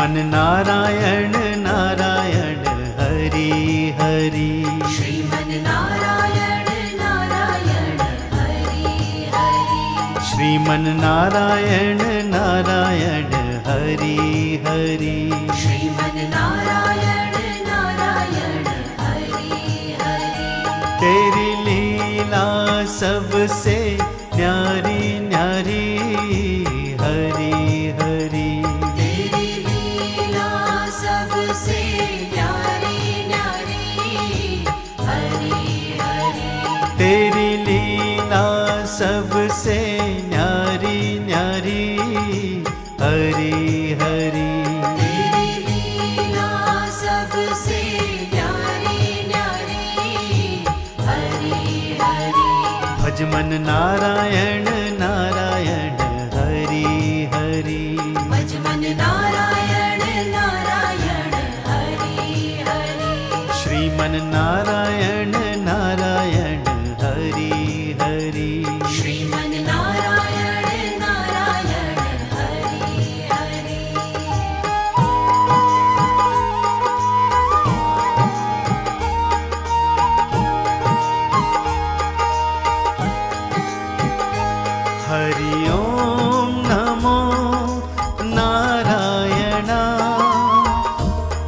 श्रीमन नारायण नारायण हरि हरि। श्रीमन नारायण नारायण हरि हरि। श्रीमन नारायण नारायण हरि हरि। श्रीमन नारायण नारायण हरि हरि। तेरी लीला सबसे न्यारी न्यारी हरि हरि। तेरी लीला सबसे न्यारी न्यारी हरि हरि। तेरी लीला सबसे न्यारी न्यारी हरि हरि। तेरी लीला सबसे न्यारी न्यारी हरि हरि। भज मन नारायण नारायण हरि हरि। भज मन नारायण नारायण हरि हरि। श्रीमन नारायण नारायण हरि हरि। श्रीमन नारायण नारायण हरि हरि। हरि ओम नमो नारायण।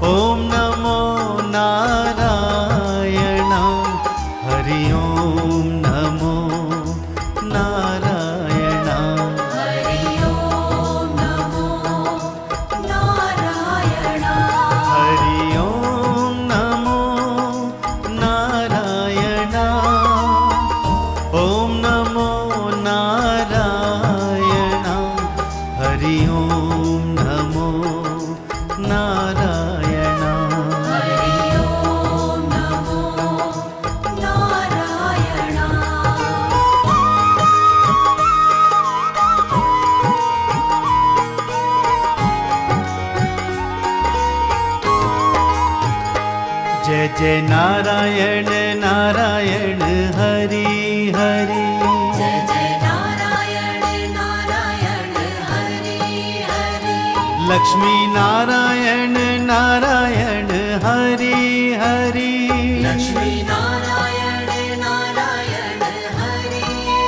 ओम नमो नारायण। हरि ओम नमो नारायण। हरि ओम नमो नारायण। हरि ओम नमो नारायण। ओम नमो नारायण। हरि ओम नमो नारायण। हरि ओम नमो नारायण। जय जय नारायण नारायण हरि हरि। जय जय नारायण नारायण हरि हरि। लक्ष्मी नारायण नारायण हरि हरि। लक्ष्मी नारायण नारायण हरि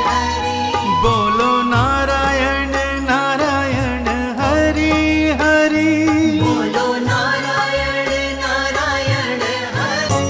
हरि। बोलो नारायण नारायण हरि हरि। बोलो नारायण नारायण हरि।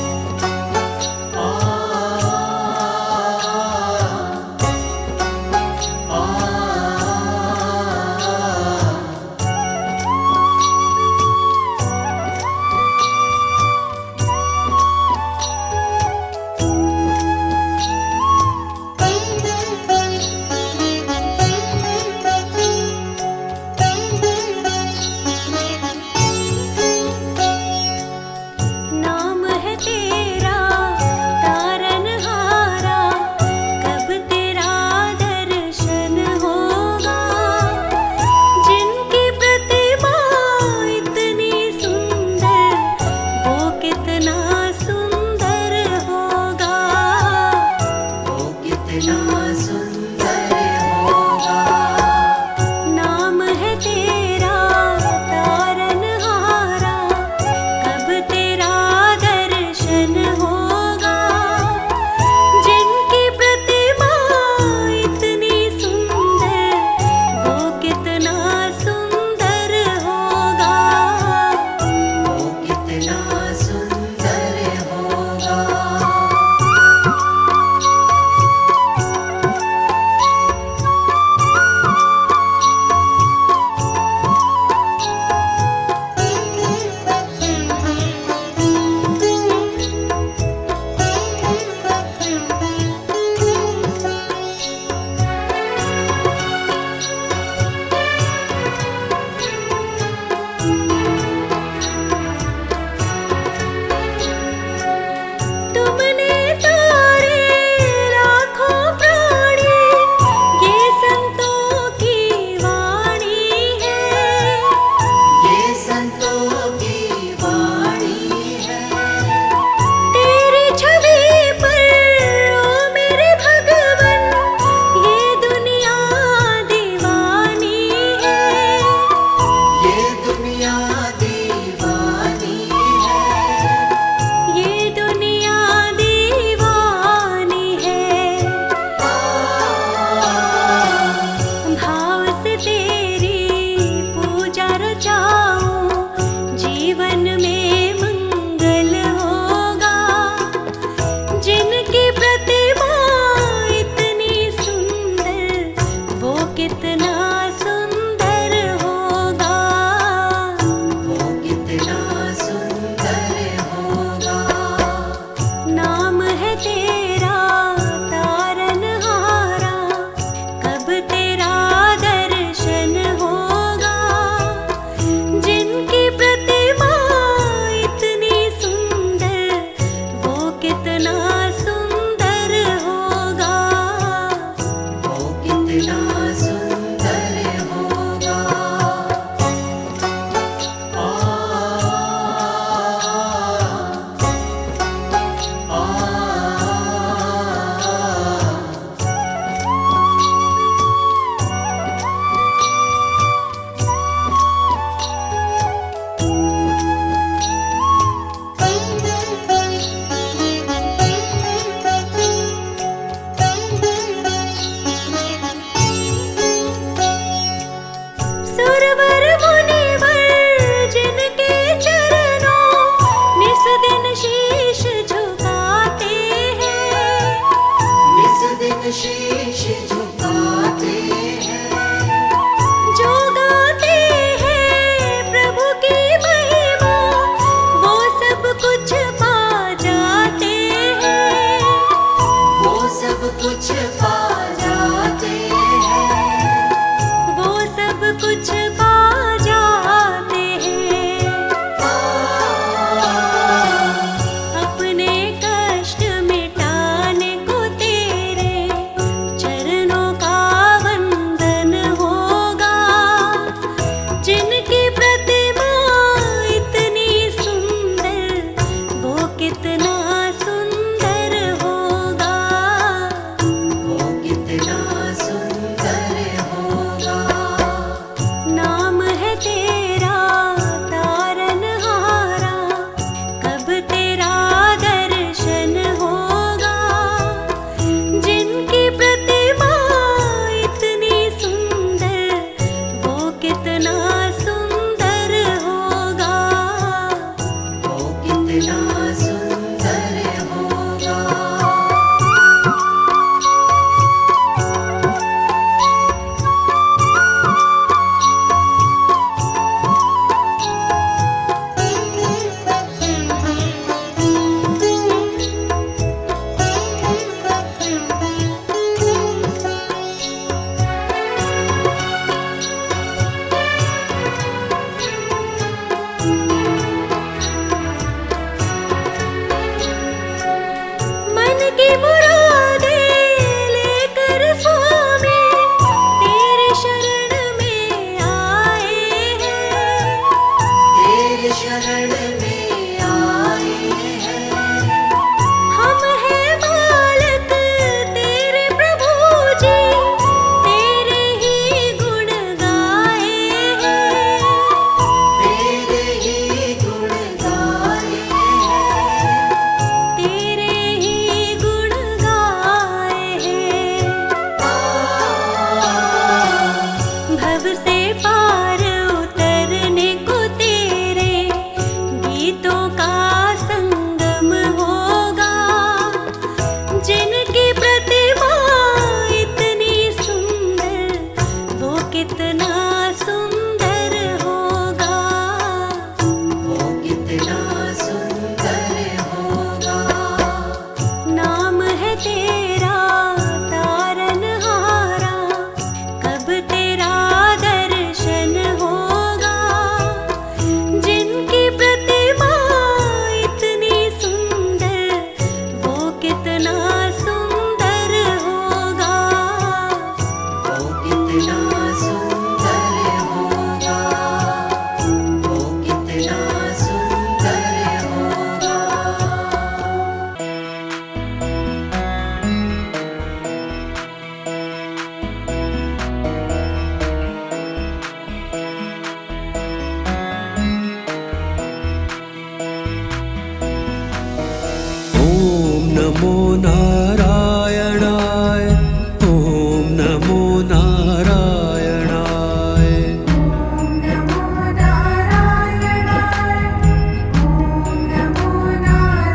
की मुरादे लेकर स्वामी तेरे शरण में आए हैं। तेरे शरण में आए हैं। हम हैं बालक तेरे प्रभु जी, तेरे ही गुण गाए हैं। तेरे ही गुण गाए हैं। तेरे ही गुण गाए हैं। भव से पार उतरने को तेरे गीतों का संगम होगा। जिनकी प्रतिभा इतनी सुंदर, वो कितना सुंदर होगा। वो कितना सुंदर होगा। नाम है तेरा तारनहारा, कब तेरा दर्शन होगा। जिनकी प्रतिभा इतनी सुंदर, वो कितना सुंदर होगा। वो कितना सुंदर होगा। वो कितना सुंदर होगा। ॐ नमो नारायणाय ॐ नमो नारायणाय ॐ नमो नारायणाय ॐ नमो नारायणाय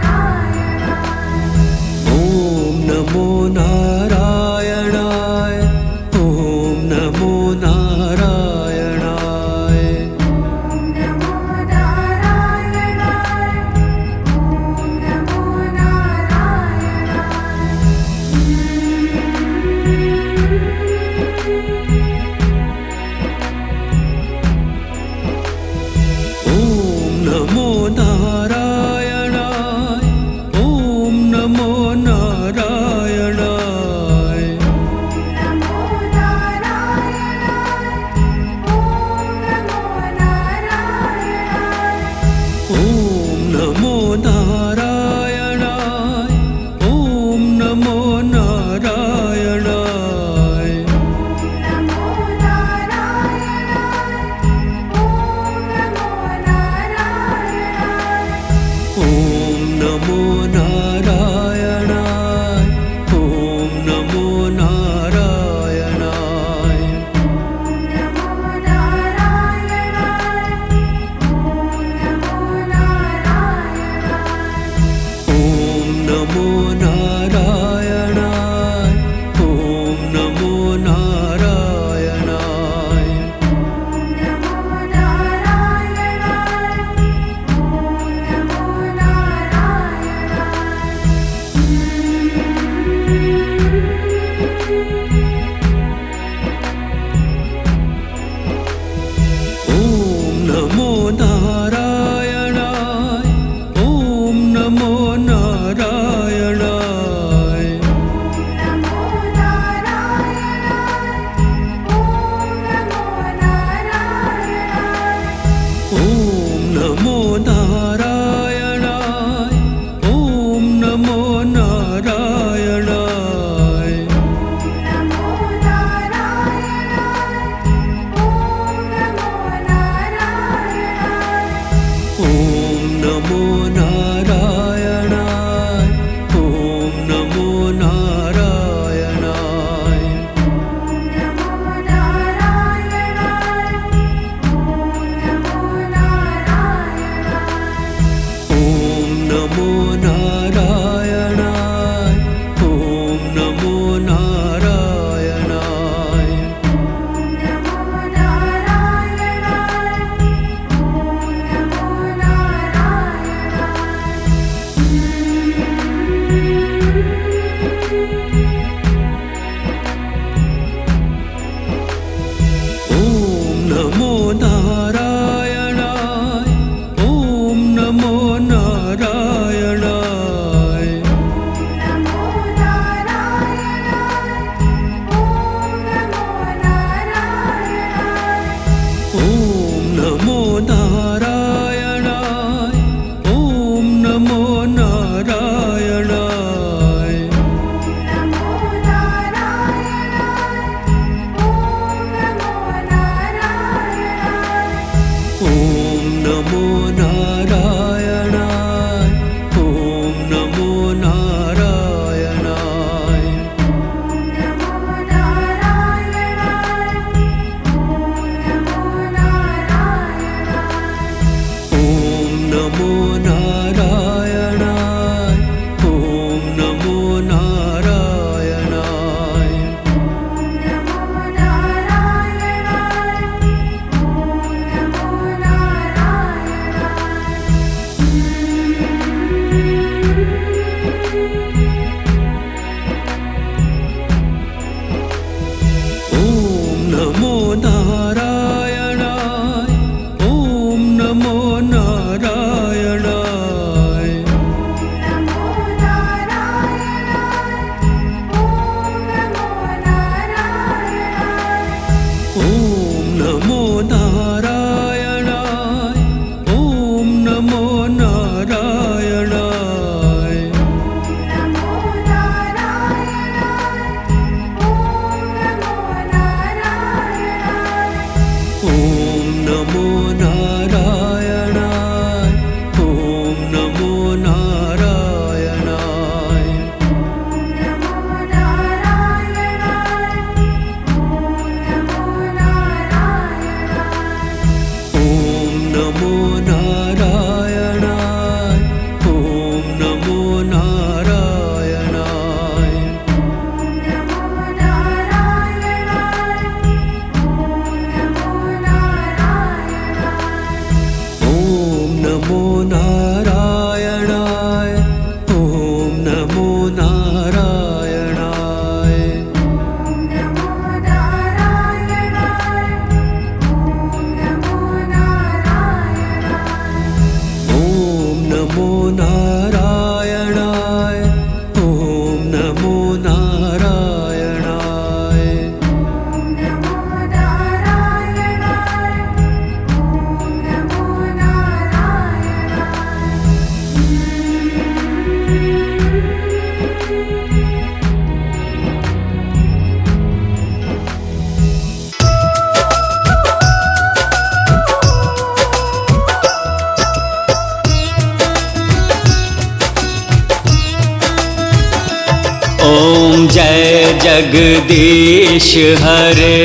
जय जगदीश हरे,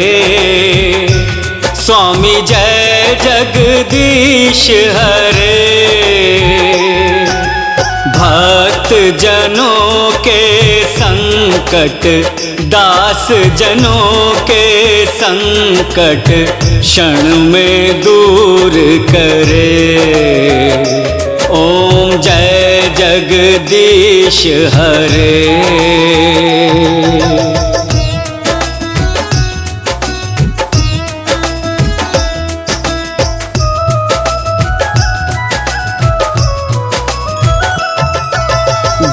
स्वामी जय जगदीश हरे। भक्त जनों के संकट, दास जनों के संकट क्षण में दूर करे। ओम जय जगदीश हरे।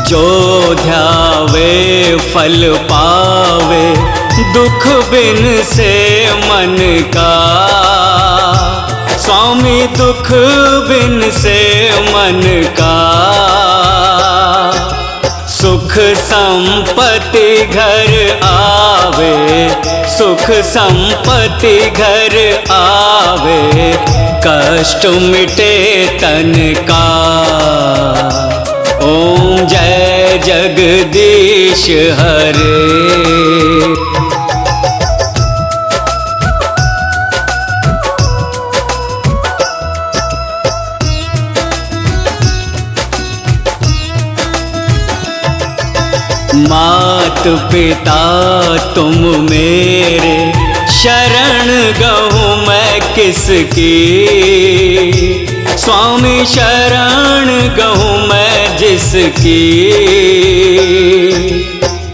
जो ध्यावे फल पावे, दुख बिन से मन का। स्वामी दुख बिन से मन का। सुख संपत्ति घर आवे, सुख संपत्ति घर आवे, कष्ट मिटे तन का। ओम जय जगदीश हरे। मात पिता तुम मेरे, शरण गहूँ मैं किसकी। स्वामी शरण गहूँ मैं जिसकी।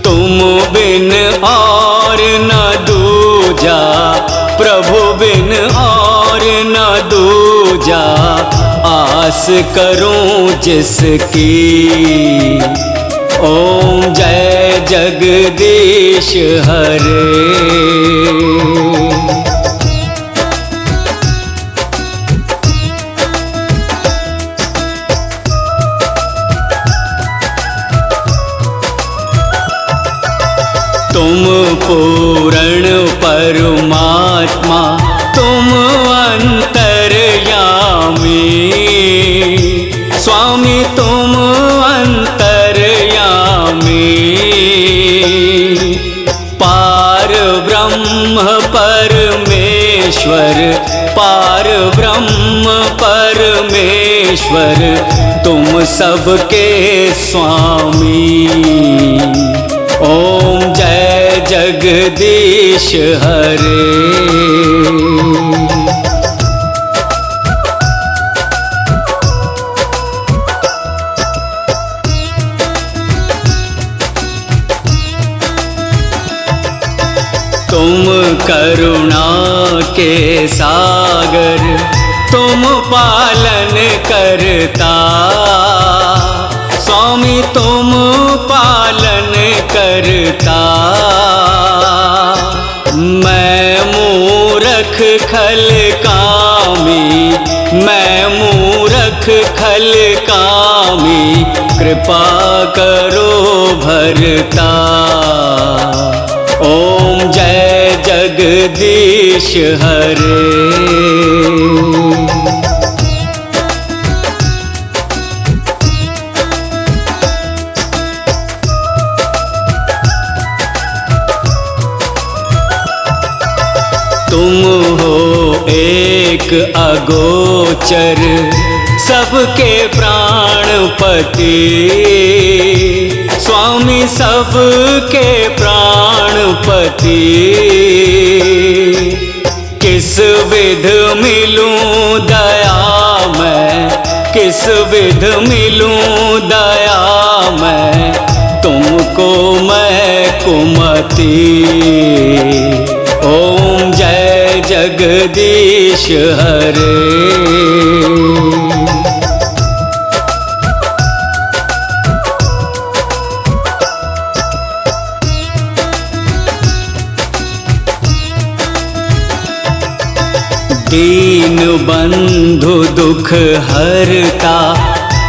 तुम बिन और न दूजा, प्रभु बिन और न दूजा, आस करूं जिसकी। ओम जय जगदीश हरे। तुम पूर्ण परमात्मा, तुम अंतर्यामी। स्वामी तुम अंतर्यामी। पार ब्रह्म परमेश्वर, पार ब्रह्म परमेश्वर, तुम सबके स्वामी। ओम जय जगदीश हरे। तुम करुणा के सागर, तुम पालन करता। स्वामी तुम पालन करता। मैं मूरख खल कामी, मैं मूरख खल कामी, कृपा करो भरता। ओम जय जगदीश हरे। तुम हो एक अगोचर, सबके प्राणपति। स्वामी सबके प्राणपति। किस विध मिलूं दया मैं, किस विध मिलूं दया मैं, तुमको मैं कुमति। ओम जय जगदीश हरे। दीन बंधु दुख हरता,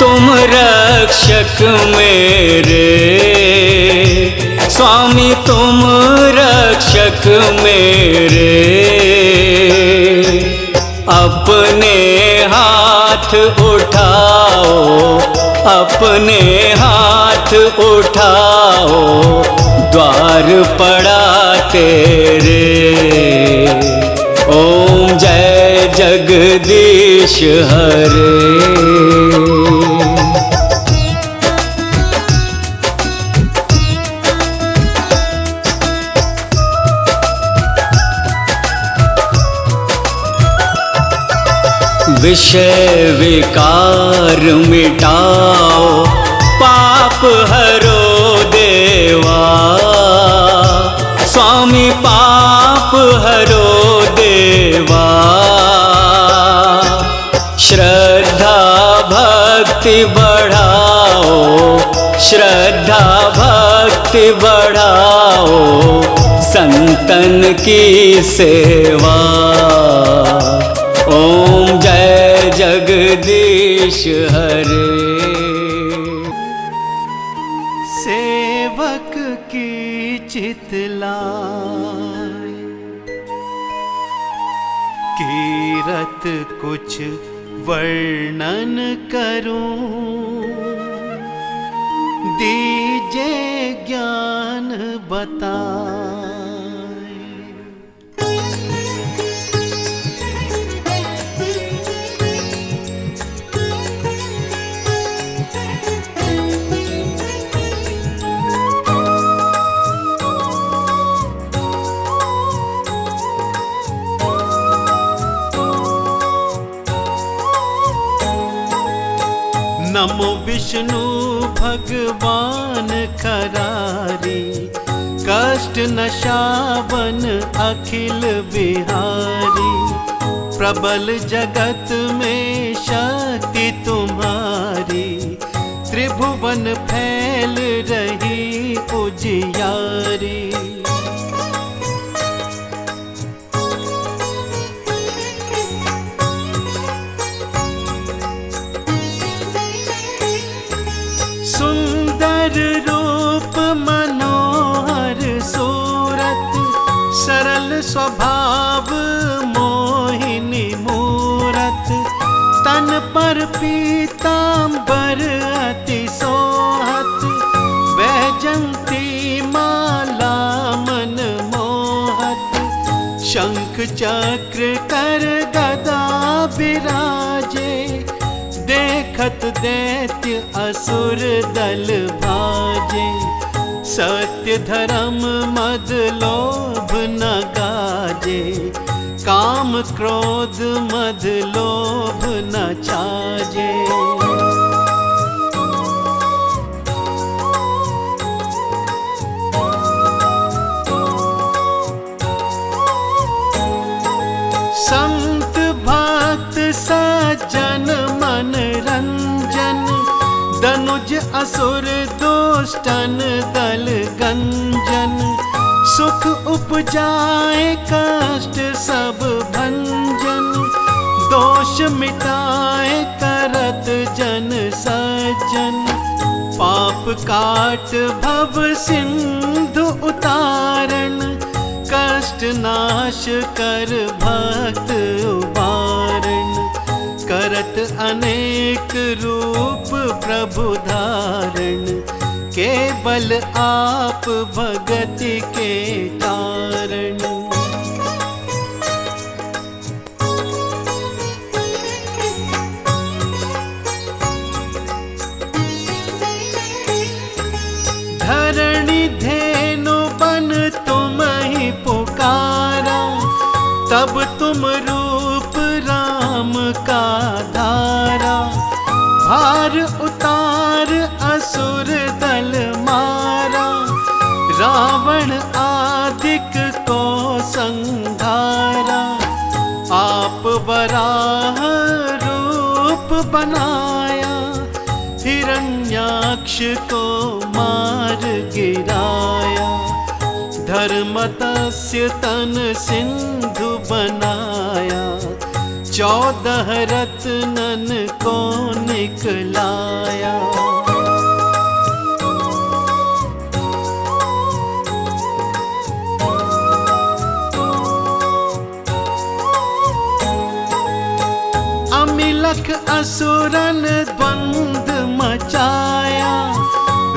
तुम रक्षक मेरे। स्वामी तुम रक्षक मेरे। अपने हाथ उठाओ, अपने हाथ उठाओ, द्वार पड़ा तेरे। ओम जय जगदीश हरे। विषय विकार मिटाओ, पाप हरो देवा। स्वामी पाप हरो देवा। श्रद्धा भक्ति बढ़ाओ, श्रद्धा भक्ति बढ़ाओ, संतन की सेवा। ओम जय जगदीश हरे। सेवक की चितलाए, कीरत कुछ वर्णन करूं। दीजे ज्ञान बताए। नमो विष्णु भगवान खरारी, कष्ट नशावन अखिल बिहारी। प्रबल जगत में शक्ति तुम्हारी, त्रिभुवन फैल रही उजियारी। सुंदर रूप मनोहर सूरत, सरल स्वभाव मोहिनी मूरत। तन पर पीतांबर अति सोहत, वैजंती माला मन मोहत। शंख चक्र कर गदा विराजे, देखत दैत्य असुर दल भाजे। सत्य धर्म मद लोभ न गाजे, काम क्रोध मद लोभ न छाजे। संत भक्त सज्जन मन रंजन, दनुज असुर दुष्टन दल गंजन। सुख उपजाए कष्ट सब भंजन, दोष मिटाए करत जन सज्जन। पाप काट भव सिंधु उतारण, कष्ट नाश कर भक्त उबारण। करत अनेक रूप प्रभु धारण, केवल आप भगति के कारण। धरणी धेनु बन तुम ही पुकारा, तब तुम रूप राम का धारा। भार उतार असुर दल मारा, रावण आदिक को संघारा। आप वराह रूप बनाया, हिरण्याक्ष को मार गिराया। धर्मतस्य तन सिंधु बनाया, 14 रत्नन को निकलाया। अमिलख असुरन द्वंद मचाया,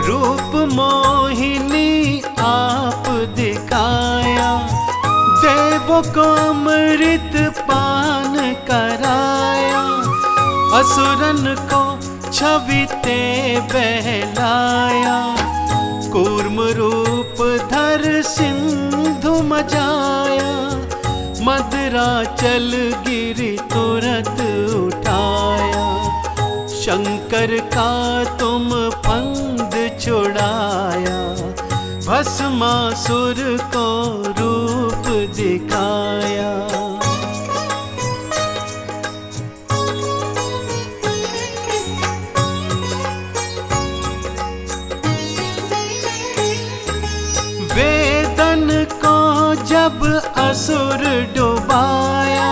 रूप मोहिनी आ को अमृत पान कराया, असुरन को छविते बहलाया। कूर्म रूप धर सिंधु मचाया, मदराचल गिरि तुरत उठाया। शंकर का तुम फंद छुड़ाया, भस्मासुर को रूप दिखाया। वेदन को जब असुर डुबाया,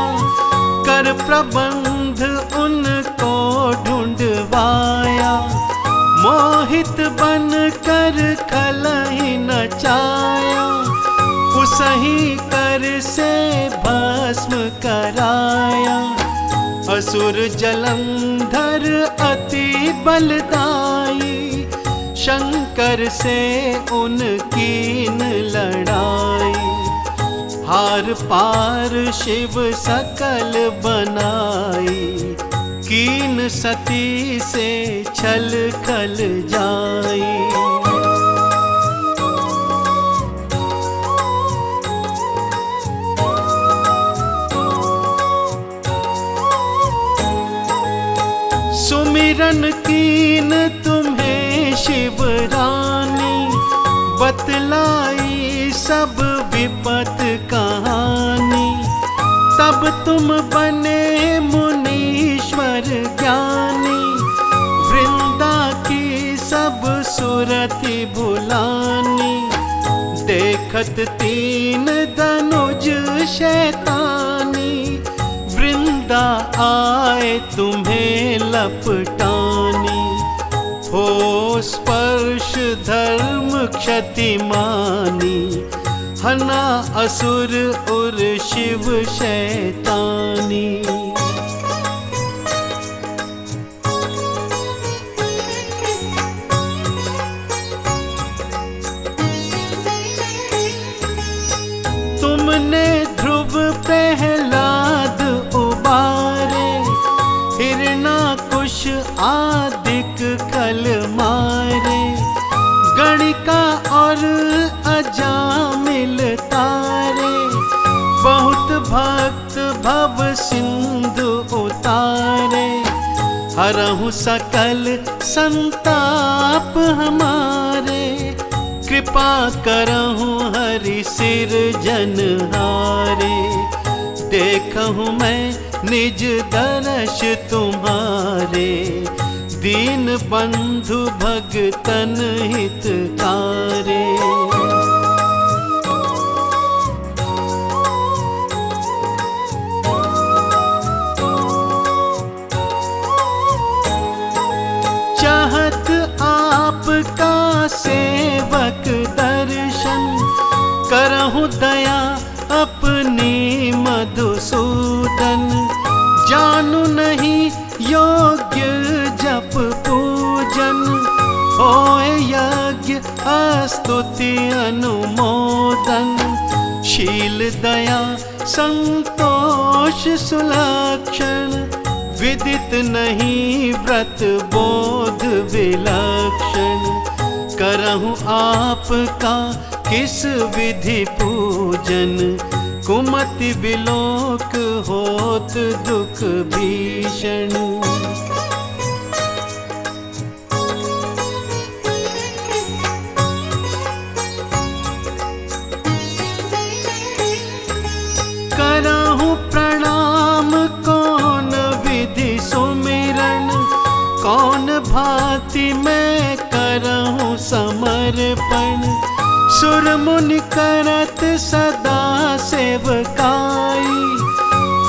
कर प्रबंध उनको ढूंढवाया। मोहित बन कर खलहि नचाया, उसही कर से भस्म कराया। असुर जलंधर अति बलदाई, शंकर से उनकीन लड़ाई। हार पार शिव सकल बनाई, कीन सती से छल खल जाई। सुमिरन कीन तुम्हें शिव रानी, बतलाई सब विपत कहानी। तब तुम बने मुनीश्वर ज्ञानी, वृंदा की सब सुरति भुलानी। देखत तीन धनुज शैतानी, वृंदा आए तुम्हें लपटानी। हो स्पर्श धर्म क्षति मानी, हना असुर उर शिव शैतानी। तुमने ध्रुव प्रहलाद उबारे, हिरणाकुश आदिक खल मारे। गणिका और अजामिल तारे, बहुत भक्त भव सिंधु उतारे। हरहु सकल संताप हमारे, कृपा करहु हरि सिर जनहारे। देखहु मैं निज दर्श तुम्हारे, दीन बंधु भगतन हितकारे। चाहत आपका सेवक दर्शन, करहु दया अपनी मधुसूदन। जानू नहीं योग्य जप पूजन, होए यज्ञ स्तुति अनुमोदन। शील दया संतोष सुलक्षण, विदित नहीं व्रत बोध विलक्षण। करहु आपका किस विधि पूजन, कुमति विलोक होत दुख भीषण। करहु प्रणाम कौन विधि सुमिरन, कौन भांति मैं करहु समर्पण। सुर मुनि करत सदा सेवकाई,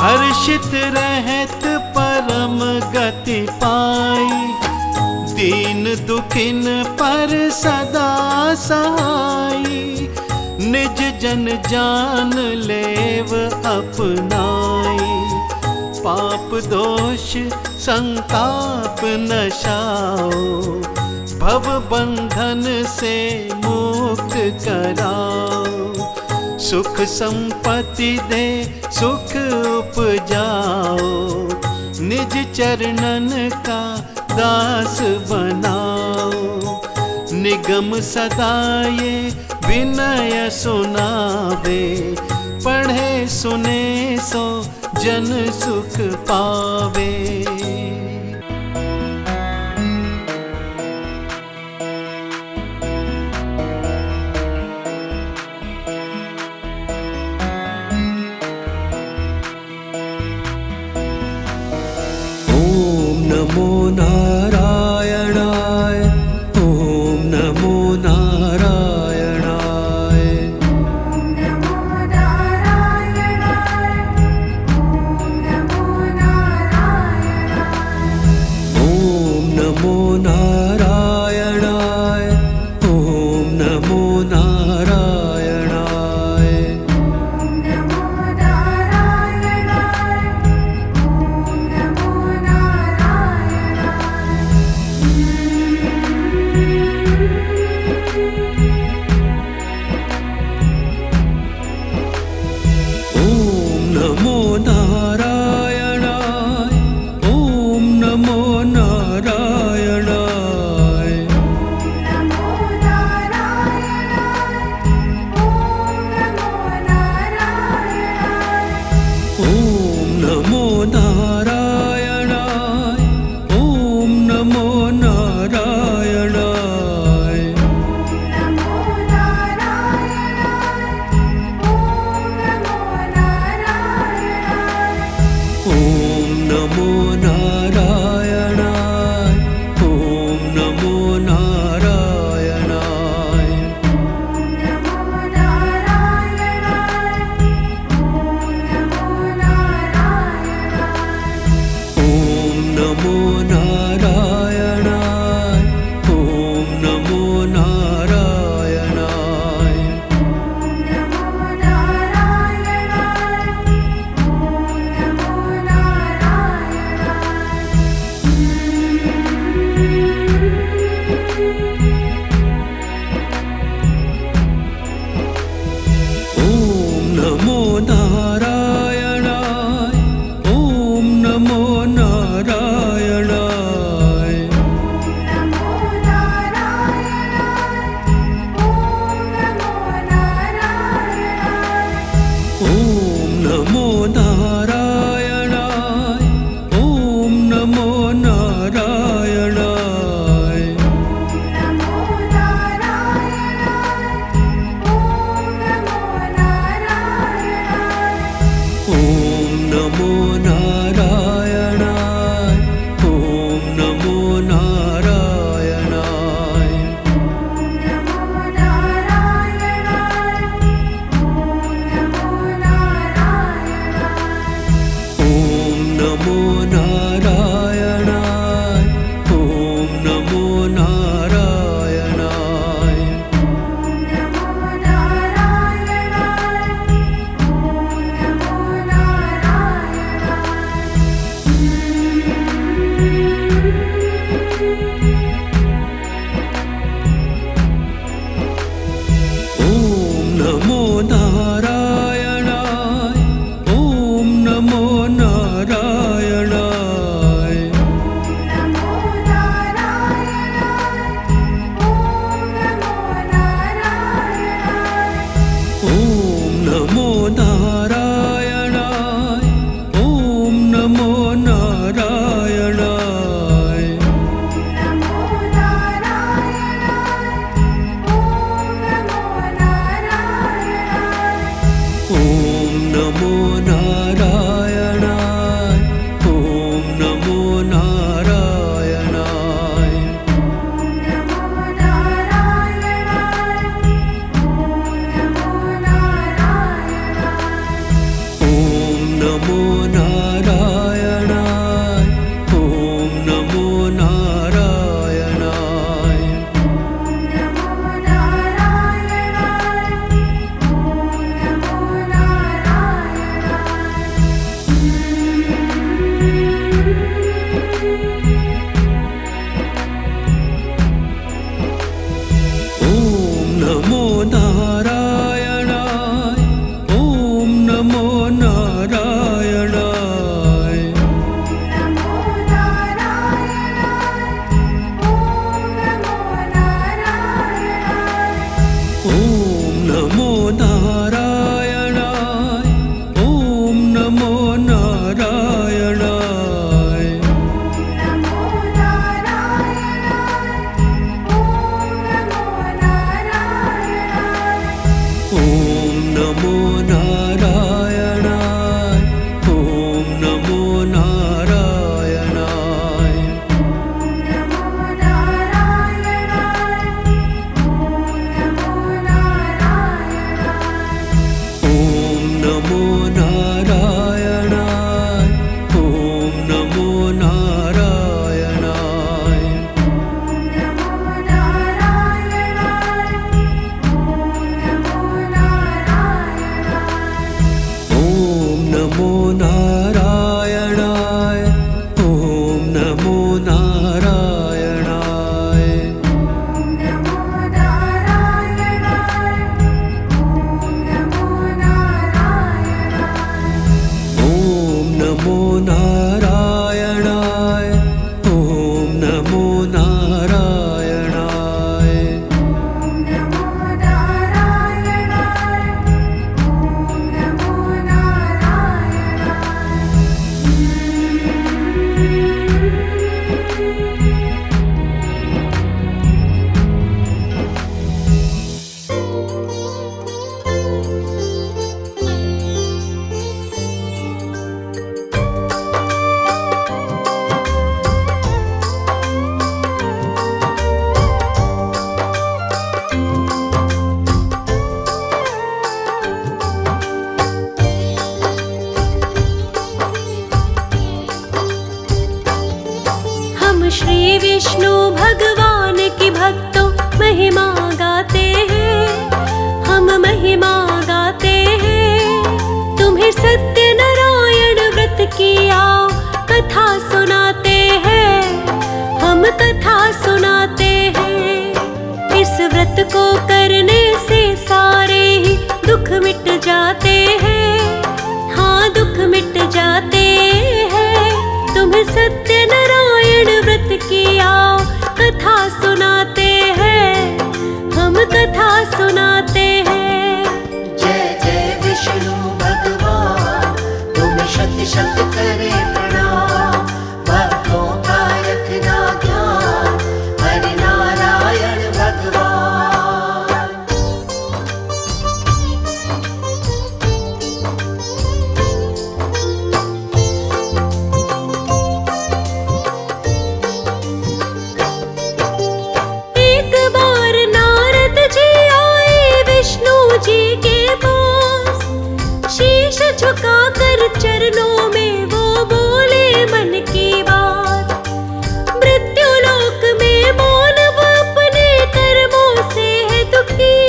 हर्षित रहत परम गति पाई। दीन दुखिन पर सदा सहाई, निज जन जान लेव अपनाई। पाप दोष संताप नशाओ, भव बंधन से मुक्त कराओ। सुख संपत्ति दे सुख उपजाओ, निज चरणन का दास बनाओ। निगम सदा ये विनय सुनावे, पढ़े सुने सो जन सुख पावे। ॐ नमो नारायणाय, ॐ नमो नारायणाय। नमो नारायणाय ॐ नमो नारायणाय ॐ नमो नारायणाय ॐ नमो नारायणाय नमो नारायणाय नमो नारायणाय ॐ नमो नारायणाय ॐ नमो नारायणाय नमो नारायणाय नमो नारायणाय ॐ नमो नारायणाय नमो नारायणाय नमो नारायणाय ॐ नमो नारायणाय नमो नारायणाय नमो हम श्री विष्णु भगवान की भक्तों महिमा गाते हैं, हम महिमा गाते हैं। तुम्हें सत्यनारायण व्रत की आओ कथा सुनाते हैं, हम कथा सुनाते हैं। इस व्रत को करने से सारे ही दुख मिट जाते हैं, हाँ दुख मिट जाते हैं। तुम्हें सत्यनारायण व्रत की आओ कथा सुनाते हैं, हम कथा सुनाते हैं। जय जय विष्णु भगवान, तुम्हें शत शत करे प्रणाम। भक्तों का रखना ध्यान, हरि नारायण भगवान। एक बार नारद जी आए विष्णु जी के पास, शीश झुकाकर चरणों में वो बोले मन की बात। मृत्युलोक में मानव अपने कर्मों से है दुखी,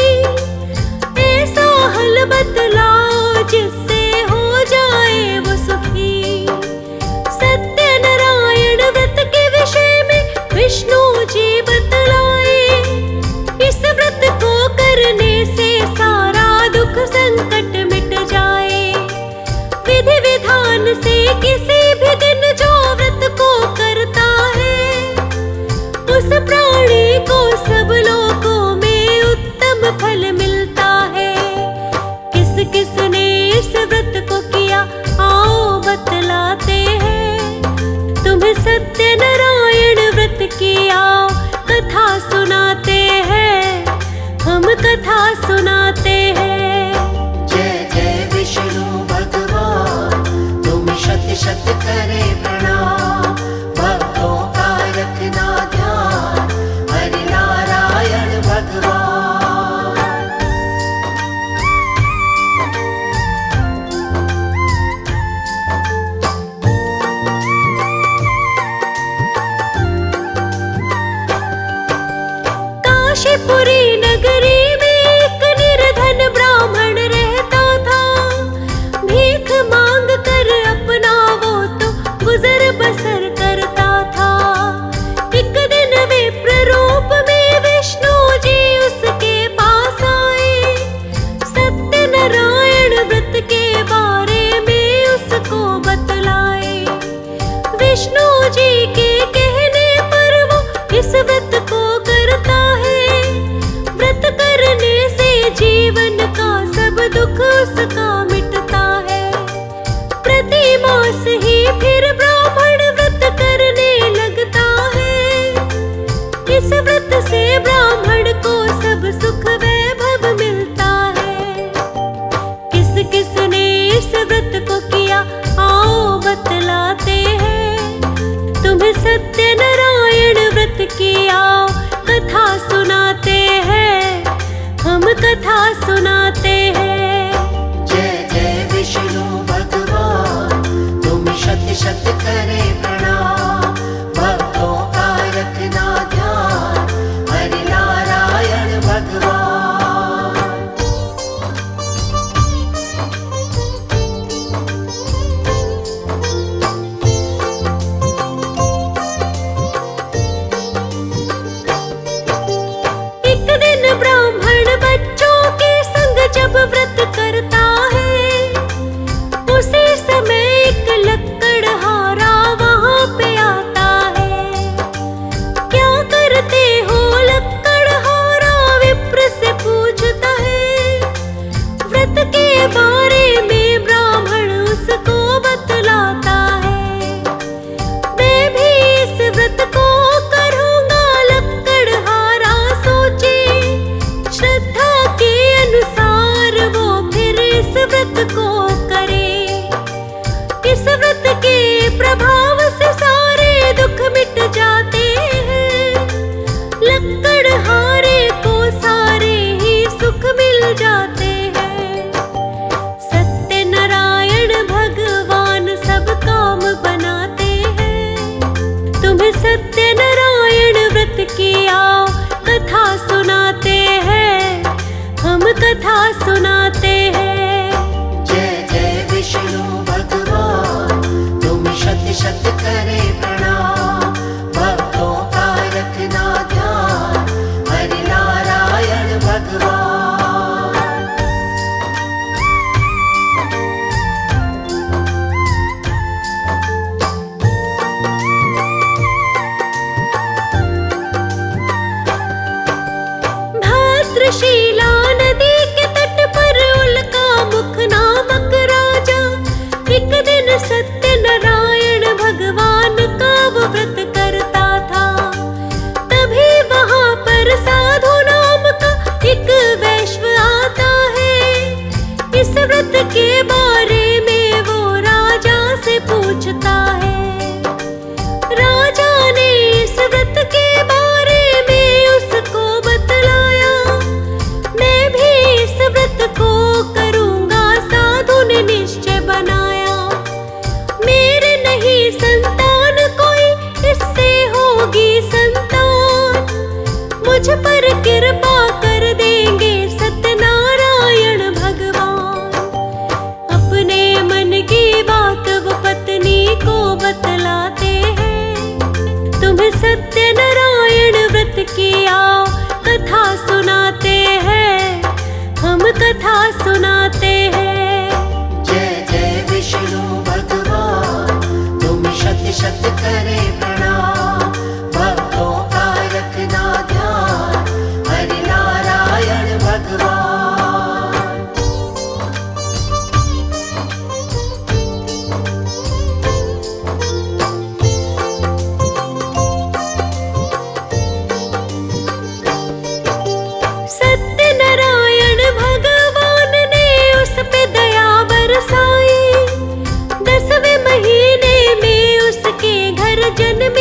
ऐसा हल बतलाओ जिससे हो जाए वो सुखी। सत्यनारायण व्रत के विषय में विष्णु जी बतलाए, इस व्रत को करने से सारा दुख संकट मिट जाए। विधि विधान से किसी भी दिन जो व्रत को करता है, उस प्राणी को सब लोगों में उत्तम फल मिलता है। किस किस ने इस व्रत को किया आओ बतलाते हैं, तुम्हें सत्यनारायण व्रत की आओ कथा सुनाते हैं, हम कथा सुनाते हैं। जय जय विष्णु भगवान, तुम्हें शत शत करे प्रणाम। भक्तों का रखना ध्यान, हरि नारायण भगवान। काशीपुरी नगरी में एक निर्धन ब्राह्मण रहता था। भीख मांग कर अपना वो तो गुजर बसर करता था। एक दिन विप्र रूप में विष्णु जी उसके पास आए, सत्यनारायण व्रत के बारे में उसको बतलाए। विष्णु जी के कहने पर वो इस व्रत को करता है। व्रत करने से जीवन का सब दुख उसका मिटता है। प्रति मास ही फिर ब्राह्मण व्रत करने लगता है। इस व्रत से ब्राह्मण को सब सुख वैभव मिलता है। त्रिशिला नदी के तट पर उल्का मुख नामक राजा एक दिन सत्य नारायण भगवान का वो व्रत करता था। तभी वहां पर साधु नाम का एक वैश्य आता है। इस व्रत के बारे में वो राजा से पूछता है। राजा ने इस व्रत के बारे में उसको बतलाया। मैं भी इस व्रत को करूंगा, साधु ने निश्चय बनाया। मेरे नहीं संतान कोई, इससे होगी संतान। मुझ पर कृपा कर देंगे सत्यनारायण भगवान। अपने मन की बात वो पत्नी को बतलाते हैं। तुम्हें सत्यनारायण व्रत की आओ कथा सुनाते हैं, हम कथा सुनाते हैं। जय जय विष्णु भगवान, तुम शत शत करे प्रणाम। भक्तों का रखना ध्यान, हरि नारायण भगवान। सत्यनारायण भगवान ने उस पे दया बरसाई। 10वें महीने में उसके घर जन्म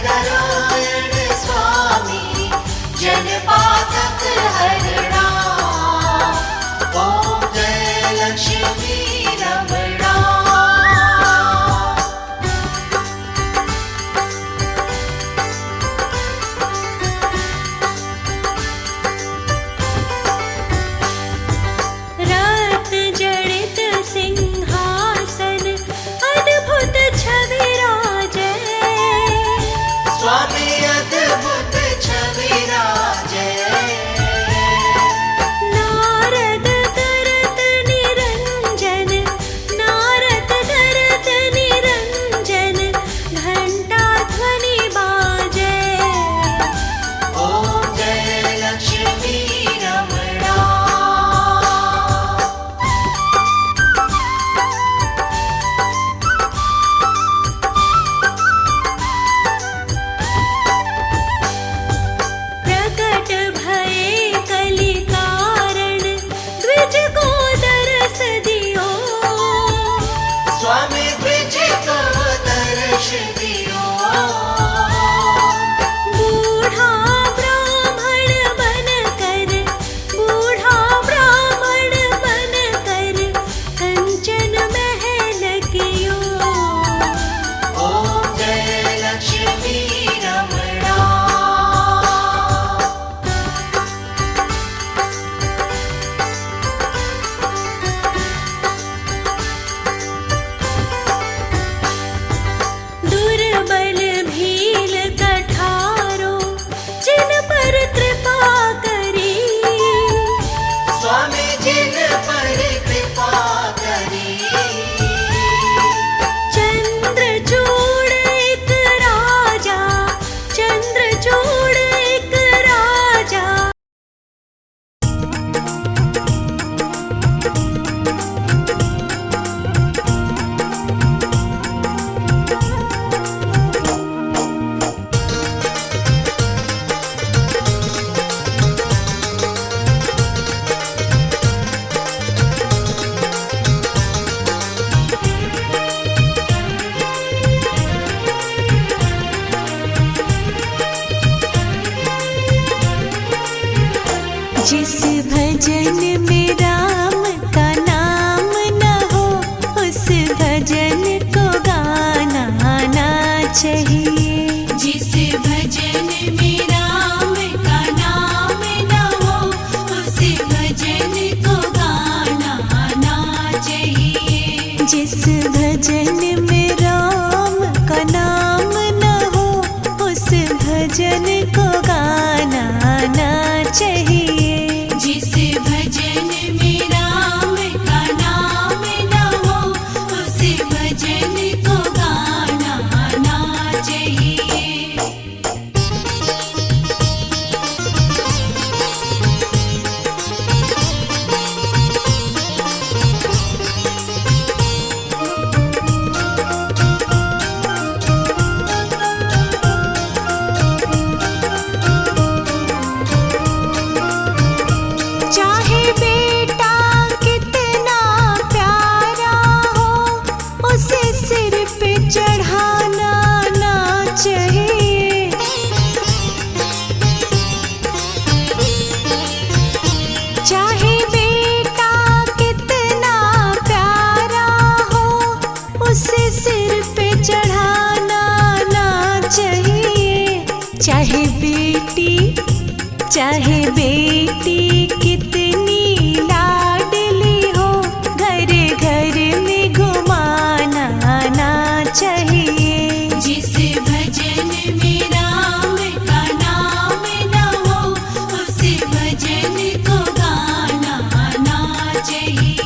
नारायण स्वामी जनपातक हरणा ओम जय लक्ष्मी रमणा रत्न जड़ित सिंहासन अद्भुत छवि राजे स्वामी अद्भुत छवि राजे नारद करत निरंजन घंटा ध्वनि बाजे ओम जय लक्ष्मी रमणा प्रकट भये कलि कारण द्विज को दरस दियो स्वामी द्विज को दर्श दियो बूढ़ा ब्राह्मण बनकर कंचन महल कियो ओम जय लक्ष्मी रमणा दुर्बल भील कठारो जिन पर कृपा करी स्वामी जिन पर कृपा करी चंद्रचूड़ एक राजा जिस भजन में राम का नाम न हो उस भजन को गाना आना चाहिए जिस भजन में राम का नाम न हो उस भजन को गाना आना चाहिए जिस भजन में राम का नाम न हो उस भजन को गाना आना चाहिए जिस भजन में राम का नाम न हो उस भजन को गाना आना चाहिए चाहे बेटा कितना प्यारा हो उसे सिर पे चढ़ाना ना चाहिए चाहे बेटा कितना प्यारा हो उसे सिर पे चढ़ाना ना चाहिए चाहे बेटी कितनी लाडली हो घर घर में घुमाना आना चाहिए जिस भजन में राम का नाम न हो उस भजन को गाना आना चाहिए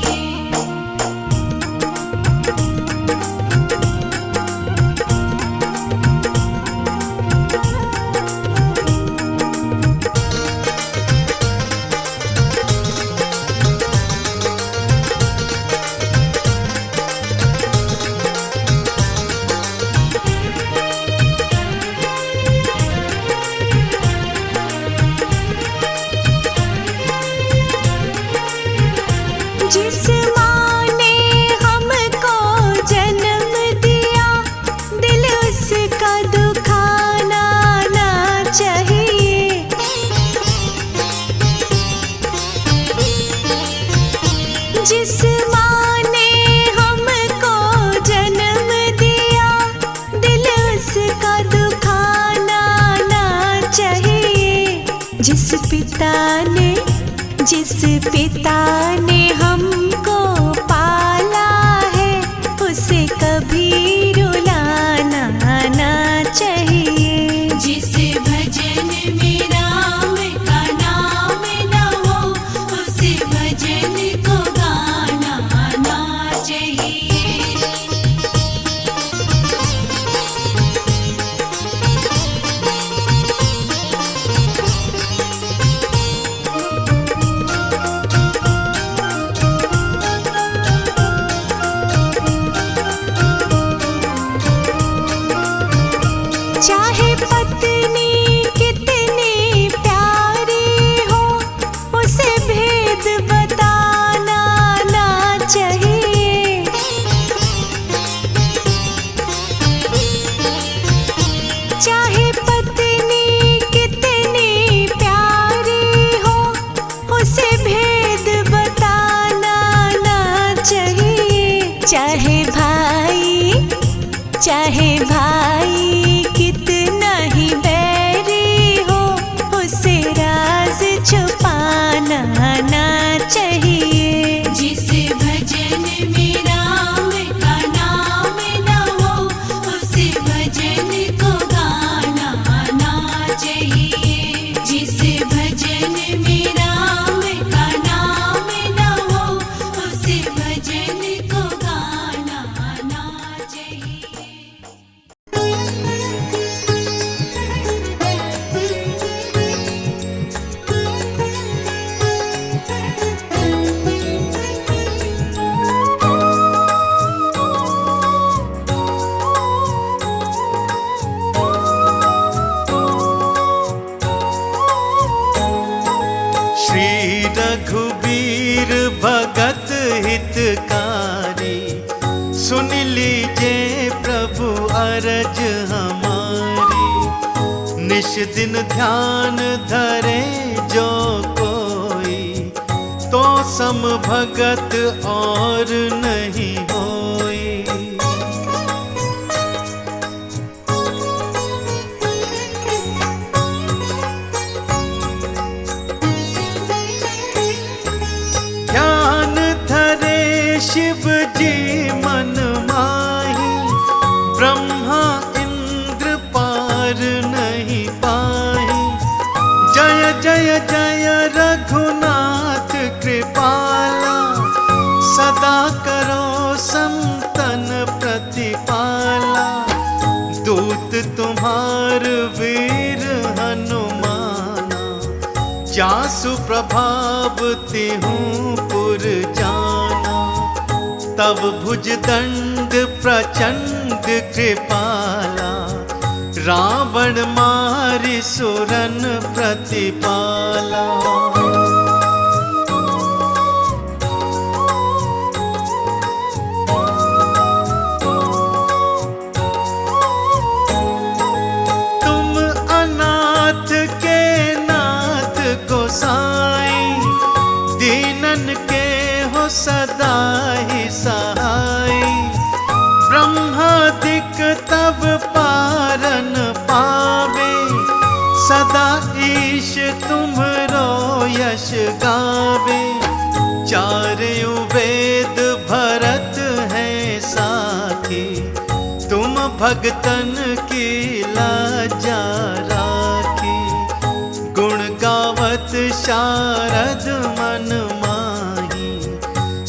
का दुखाना जिस पिता ने हमको पाला है, उसे कभी रुलाना ना चाहिए। जिस भजन में राम का नाम न हो, उस भजन को गाना ना चाहिए। चाहे पत्नी कितनी प्यारी हो, उसे भेद बताना ना चाहिए। चाहे पत्नी कितनी प्यारी हो, उसे भेद बताना ना चाहिए। चाहे भाई कितना ही बैरी हो, उसे राज छुपाना ना चाहिए। जिस भजन में राम का नाम न हो, उस भजन को गाना ना चाहिए। जिस भजन में राम का नाम न हो, उस भजन को गाना ना चाहिए। श्री रघुबीर भगत हितकारी, सुन लीजिए प्रभु अरज हमारी। निश दिन ध्यान धरे जो कोई, तो सम भगत और नहीं होई। ध्यान धरे शिव जी मन माही, ब्रह्मा इंद्र पार नहीं पाही। जय जय जय रघुनाथ कृपाला, सदा करो संतन प्रतिपाला। दूत तुम्हार वीर हनुमाना, जासु प्रभाव तिहूँ पुर जाना। तब भुज दंड प्रचंड कृपाला, रावण मारि सुरन प्रतिपाला। तुम अनाथ के नाथ गोसाई, दीनन के हो सदा ही सहाय। ब्रह्मादिक तब पारन पावे, सदा ईश तुम्हरो यश गावे। चारु वेद भरत है साखी, तुम भगतन की लाजा राखी। गुण गावत शारद मन माही,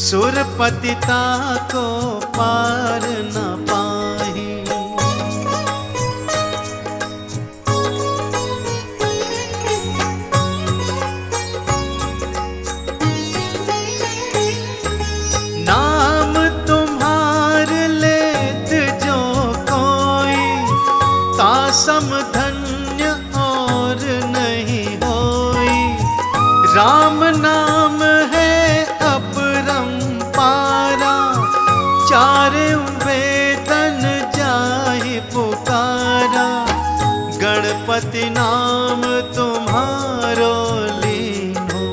सुरपतिता को पार न पाही। नाम तुम्हार लेत जो कोई, तासम धन्य और नहीं होई। राम नाम है अपरंपारा, चारों वेदन जाहि पुकारा। गणपति नाम तुम्हारो लीनो,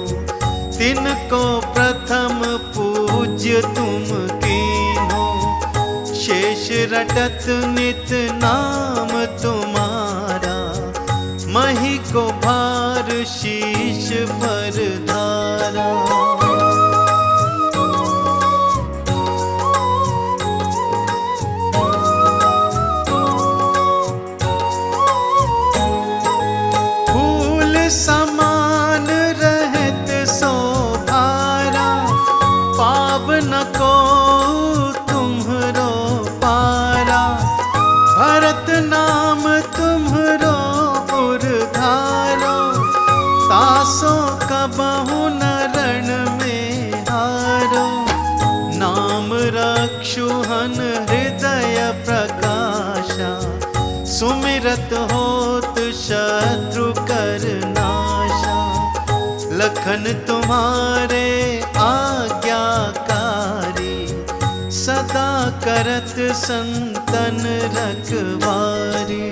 तिनको प्रथम पूज्य तुम कीन्हो। शेष रटत नित नाम तुम्हारा, मही को भार और शीश पर धारा। फूल समान रहत शोभारा, पावन को तुम्हरो पारा। भरत नाम तुम्हरो उर्धारो, तासो कबहु न रण में हारो। नाम रक्षुहन हृदय प्रकाशा, सुमिरत होत शत्रु कर नाशा। लखन तुम्हारे आज्ञाकारी, सदा करत संतन रखवारी।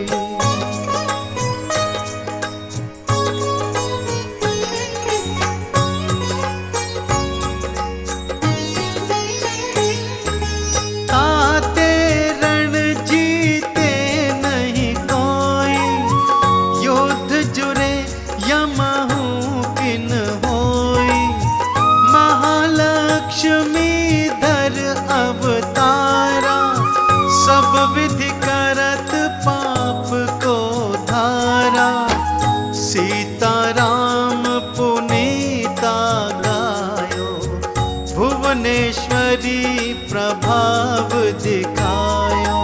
ताते रण जीते नहीं कोई, युद्ध जुरे यमहु किन होई। महालक्ष्मी धर अवतारा, सब विधि करत पाप को धारा। सीताराम पुनीता गायो, भुवनेश्वरी प्रभाव दिखायो।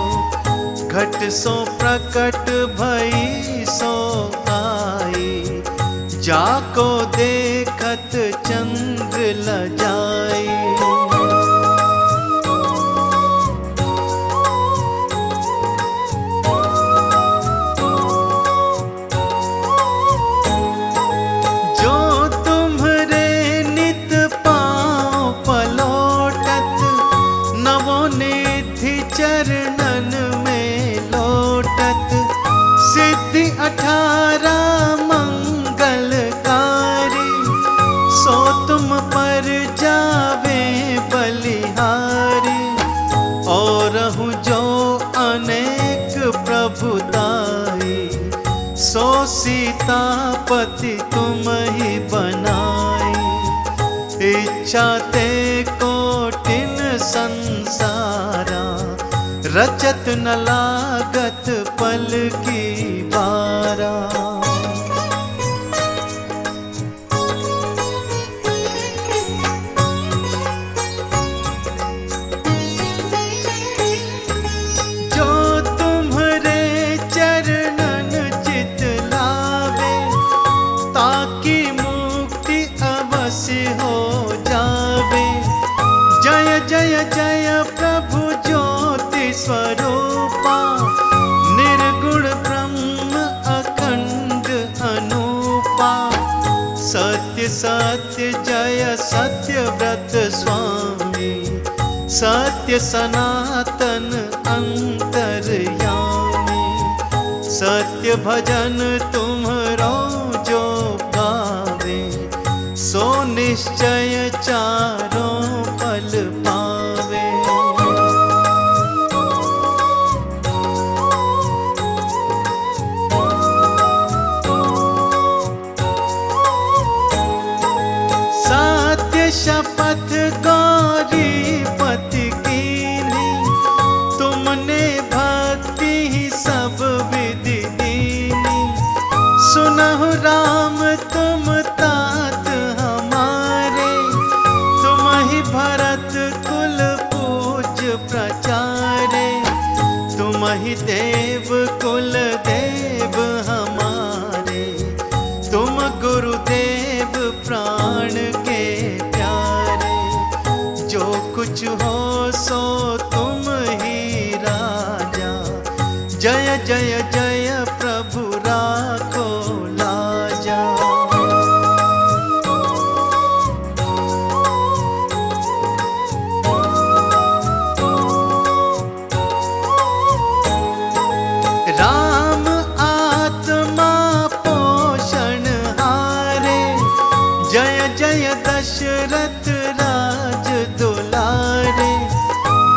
घट सो प्रकट भई सो आई, जाको देखत चंद्र लजाई। जो तुम्हरे नित पाँव पलोटत, नवोनिधि चरणन में लोटत। सिद्धि 18 मंगलकारी, सो तुम पर जावे बलिहारी। और जो अनेक प्रभुताई, सो सीतापति तुम ही बनाई। इच्छा ते कोटिन संसारा, रचत न लागत पल की बारा। जो तुम्हरे चरणन चित लावे, ताकि मुक्ति अवश्य हो जावे। जय जय जय प्रभु ज्योति स्वरूपा, निर्गुण ब्रह्म अखंड अनूपा। सत्य सत्य जय सत्यव्रत स्वामी, सत्य सनातन अंतर्यामी। सत्य भजन तुम्हरो जो गावे, सो निश्चय चारों पल पावे। सत्य शपथ गौरीपति कीनी, तुमने भक्ति ही सब विधि दीनी। सुनहु राम तुम तात हमारे, तुम ही भरत कुल पूज प्रचारे। तुम ही देव कुल देव हमारे, तुम गुरुदेव प्राण के प्यारे। जो कुछ हो सो तुम ही राजा, जय जय जय प्रभु राखो लाजा। राम आत्मा पोषण हारे, जय जय दशरथ राज दुलारे।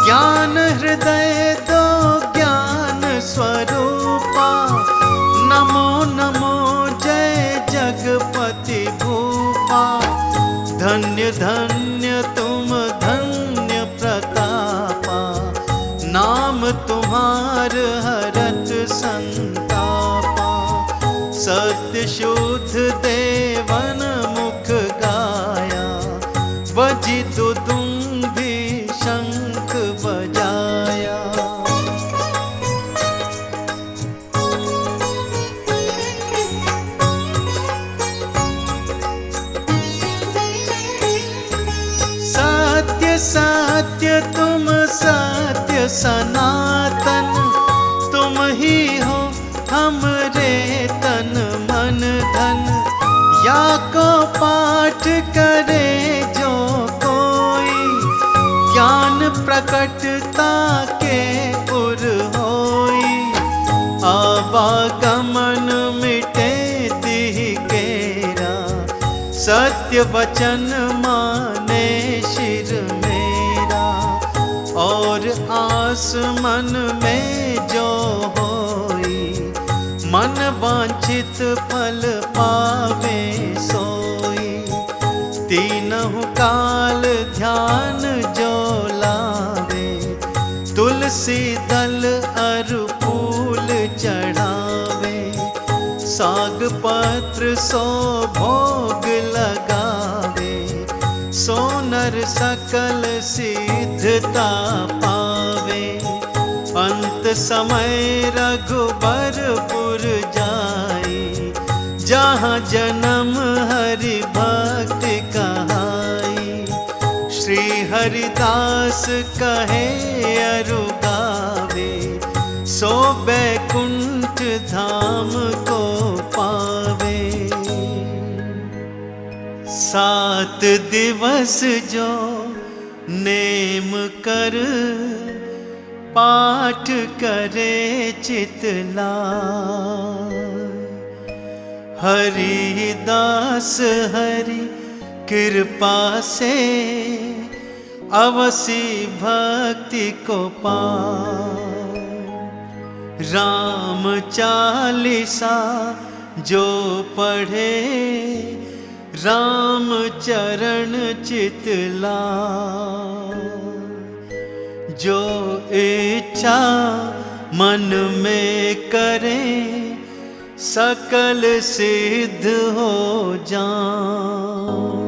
ज्ञान हृदय दो ज्ञान स्वरूपा, नमो नमो जय जग सत्य शुद्ध देवन मुख गाया, बजी दुदुम्भी शंख बजाया। सत्य सत्य तुम सत्य सनातन, तुम ही हो हमरे तन मन धन। या को पाठ करे जो कोई, ज्ञान प्रकटता के उर होई। आवागमन मिटे तिह केरा, सत्य वचन माने शिर मेरा। और आस मन में जो होई, मन वांछित फल पावे सोई। तीनहु काल ध्यान जो लावे, तुलसी दल अरु फूल चढ़ावे। साग पत्र सो भोग लगावे, सो नर सकल सिद्धता पावे। अंत समय रघुबरपुर जाई, जहाँ जन्म हरि भक्ति कहाई। श्री हरिदास कहे अरु गावे, सो बैकुंठ धाम को पावे। 7 दिवस जो नेम कर, पाठ करे चितलाय। हरिदास हरि कृपा से, अवसी भक्ति को पाए। राम चालीसा जो पढ़े, राम चरण चितलाय। जो इच्छा मन में करे, सकल सिद्ध हो जाए।